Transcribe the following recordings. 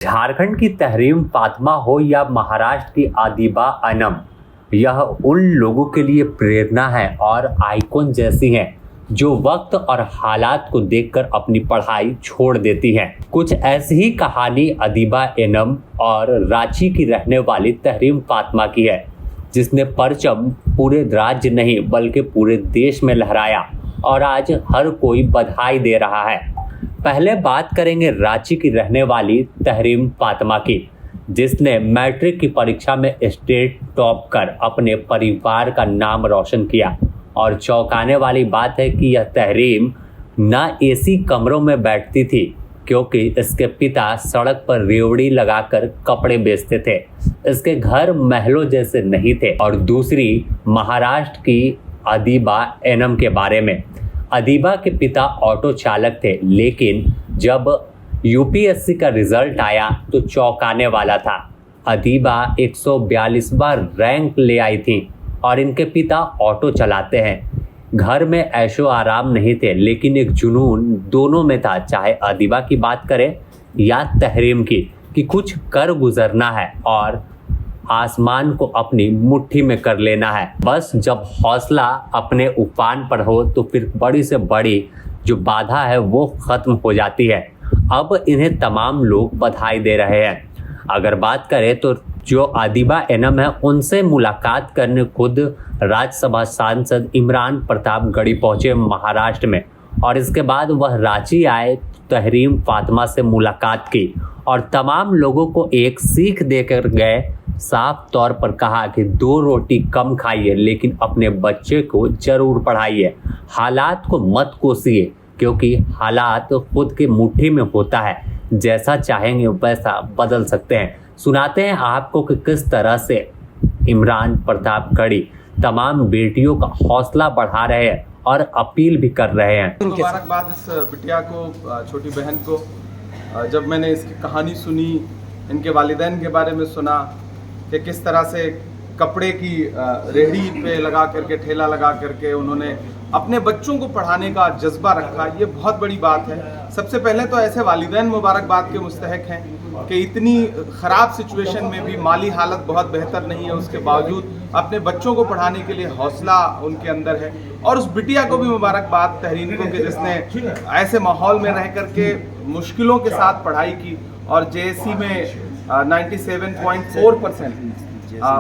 झारखंड की तहरीम फातिमा हो या महाराष्ट्र की अदीबा अनम, यह उन लोगों के लिए प्रेरणा है और आइकॉन जैसी हैं जो वक्त और हालात को देखकर अपनी पढ़ाई छोड़ देती हैं। कुछ ऐसी ही कहानी अदीबा एनम और रांची की रहने वाली तहरीम फातिमा की है, जिसने परचम पूरे राज्य नहीं बल्कि पूरे देश में लहराया और आज हर कोई बधाई दे रहा है। पहले बात करेंगे रांची की रहने वाली तहरीम फातिमा की, जिसने मैट्रिक की परीक्षा में स्टेट टॉप कर अपने परिवार का नाम रोशन किया। और चौंकाने वाली बात है कि यह तहरीम ना एसी कमरों में बैठती थी, क्योंकि इसके पिता सड़क पर रेवड़ी लगाकर कपड़े बेचते थे। इसके घर महलों जैसे नहीं थे। और दूसरी महाराष्ट्र की अदीबा एनम के बारे में। अदीबा के पिता ऑटो चालक थे, लेकिन जब यूपीएससी का रिजल्ट आया तो चौंकाने वाला था। अदीबा 142वां रैंक ले आई थी और इनके पिता ऑटो चलाते हैं। घर में ऐशो आराम नहीं थे, लेकिन एक जुनून दोनों में था, चाहे अदीबा की बात करें या तहरीम की, कि कुछ कर गुजरना है और आसमान को अपनी मुट्ठी में कर लेना है। बस जब हौसला अपने उफान पर हो तो फिर बड़ी से बड़ी जो बाधा है वो खत्म हो जाती है। अब इन्हें तमाम लोग बधाई दे रहे हैं। अगर बात करें तो जो अदीबा एनम है, उनसे मुलाकात करने खुद राज्यसभा सांसद इमरान प्रतापगढ़ी पहुंचे महाराष्ट्र में, और इसके बाद वह रांची आए, तहरीम फातिमा से मुलाकात की और तमाम लोगों को एक सीख देकर गए। साफ तौर पर कहा कि 2 रोटी कम खाइए, लेकिन अपने बच्चे को जरूर पढ़ाइए। हालात को मत कोसिए, क्योंकि हालात खुद के मुट्ठी में होता है। जैसा चाहेंगे वैसा बदल सकते हैं। सुनाते हैं आपको कि किस तरह से इमरान प्रतापगढ़ी तमाम बेटियों का हौसला बढ़ा रहे हैं और अपील भी कर रहे हैं। मुबारकबाद इस बिटिया को, छोटी बहन को। जब मैंने इसकी कहानी सुनी, इनके वालिदैन के बारे में सुना कि किस तरह से कपड़े की रेहड़ी पे लगा करके, ठेला लगा करके उन्होंने अपने बच्चों को पढ़ाने का जज्बा रखा, ये बहुत बड़ी बात है। सबसे पहले तो ऐसे वालिदैन मुबारकबाद के मुस्तहक हैं कि इतनी ख़राब सिचुएशन में भी, माली हालत बहुत बेहतर नहीं है, उसके बावजूद अपने बच्चों को पढ़ाने के लिए हौसला उनके अंदर है। और उस बिटिया को भी मुबारकबाद तहरीम को, कि जिसने ऐसे माहौल में रह करके मुश्किलों के साथ पढ़ाई की और जेएससी में 97.4%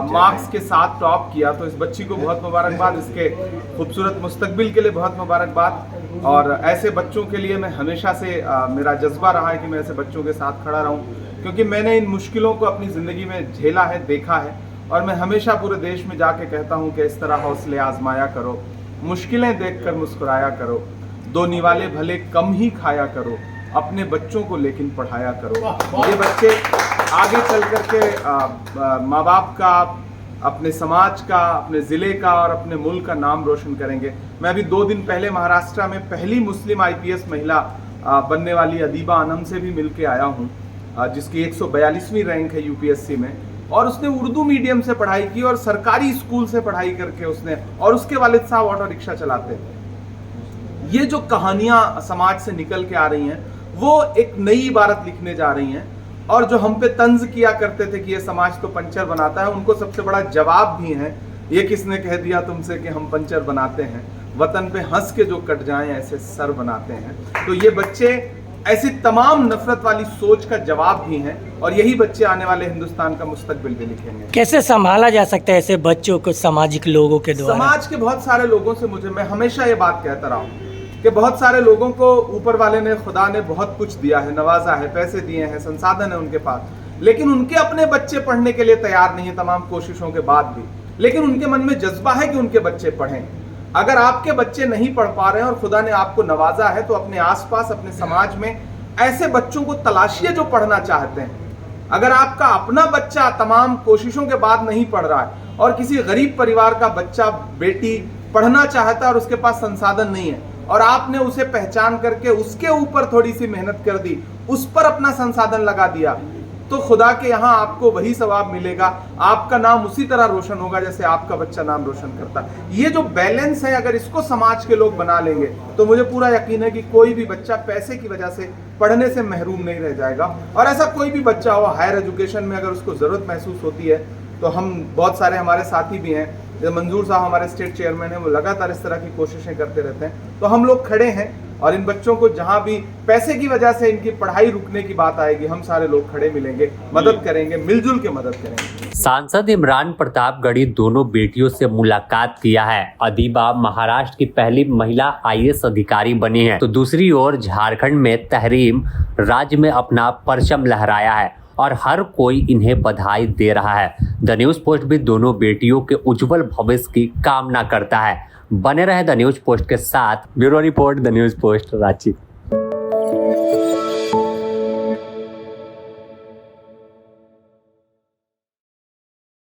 मार्क्स के साथ टॉप किया। तो इस बच्ची को बहुत मुबारकबाद, इसके खूबसूरत मुस्तकबिल के लिए बहुत मुबारकबाद। और ऐसे बच्चों के लिए मैं हमेशा से मेरा जज्बा रहा है कि मैं ऐसे बच्चों के साथ खड़ा रहूं, क्योंकि मैंने इन मुश्किलों को अपनी ज़िंदगी में झेला है, देखा है। और मैं हमेशा पूरे देश में जाके कहता हूं कि इस तरह हौसले आजमाया करो, मुश्किलें देखकर मुस्कुराया करो, 2 निवाले भले कम ही खाया करो, अपने बच्चों को लेकिन पढ़ाया करो। ये बच्चे आगे चल करके माँ बाप का, अपने समाज का, अपने ज़िले का और अपने मुल्क का नाम रोशन करेंगे। मैं अभी 2 दिन पहले महाराष्ट्र में पहली मुस्लिम आईपीएस महिला बनने वाली अदीबा अनम से भी मिल के आया हूँ, जिसकी 142वीं रैंक है यूपीएससी में। और उसने उर्दू मीडियम से पढ़ाई की और सरकारी स्कूल से पढ़ाई करके उसने, और उसके वालिद साहब ऑटो रिक्शा चलाते हैं। ये जो कहानियाँ समाज से निकल के आ रही हैं, वो एक नई इबारत लिखने जा रही हैं। और जो हम पे तंज किया करते थे कि ये समाज तो पंचर बनाता है, उनको सबसे बड़ा जवाब भी है, ये किसने कह दिया तुमसे कि हम पंचर बनाते हैं, वतन पे हंस के जो कट जाएं ऐसे सर बनाते हैं। तो ये बच्चे ऐसी तमाम नफरत वाली सोच का जवाब भी हैं, और यही बच्चे आने वाले हिंदुस्तान का मुस्तकबिल भी लिखेंगे। कैसे संभाला जा सकता है ऐसे बच्चों को सामाजिक लोगों के द्वारा? समाज के बहुत सारे लोगों से मैं हमेशा ये बात कहता रहा हूँ कि बहुत सारे लोगों को ऊपर वाले ने, खुदा ने बहुत कुछ दिया है, नवाजा है, पैसे दिए हैं, संसाधन है उनके पास, लेकिन उनके अपने बच्चे पढ़ने के लिए तैयार नहीं है, तमाम कोशिशों के बाद भी। लेकिन उनके मन में जज्बा है कि उनके बच्चे पढ़ें। अगर आपके बच्चे नहीं पढ़ पा रहे हैं और खुदा ने आपको नवाजा है, तो अपने आसपास, अपने समाज में ऐसे बच्चों को तलाशिए जो पढ़ना चाहते हैं। अगर आपका अपना बच्चा तमाम कोशिशों के बाद नहीं पढ़ रहा है और किसी गरीब परिवार का बच्चा, बेटी पढ़ना चाहता है और उसके पास संसाधन नहीं है, और आपने उसे पहचान करके उसके ऊपर थोड़ी सी मेहनत कर दी, उस पर अपना संसाधन लगा दिया, तो खुदा के यहाँ आपको वही सवाब मिलेगा, आपका नाम उसी तरह रोशन होगा जैसे आपका बच्चा नाम रोशन करता। ये जो बैलेंस है, अगर इसको समाज के लोग बना लेंगे तो मुझे पूरा यकीन है कि कोई भी बच्चा पैसे की वजह से पढ़ने से महरूम नहीं रह जाएगा। और ऐसा कोई भी बच्चा हो हायर एजुकेशन में, अगर उसको ज़रूरत महसूस होती है तो हम बहुत सारे हमारे साथी भी हैं, जैसे मंजूर साहब हमारे स्टेट चेयरमैन हैं, वो लगातार इस तरह की कोशिशें करते रहते हैं। तो हम लोग खड़े हैं और इन बच्चों को जहां भी पैसे की वजह से इनकी पढ़ाई रुकने की बात आएगी, हम सारे लोग खड़े मिलेंगे, मदद करेंगे, मिलजुल के मदद करेंगे। सांसद इमरान प्रतापगढ़ी दोनों बेटियों से मुलाकात किया है। अदीबा महाराष्ट्र की पहली महिला IAS अधिकारी बनी है, तो दूसरी ओर झारखंड में तहरीम राज्य में अपना परचम लहराया है और हर कोई इन्हें बधाई दे रहा है। द न्यूज़ पोस्ट भी दोनों बेटियों के उज्जवल भविष्य की कामना करता है। बने रहे द न्यूज़ पोस्ट के साथ। Bureau report, the news post, Ranchi.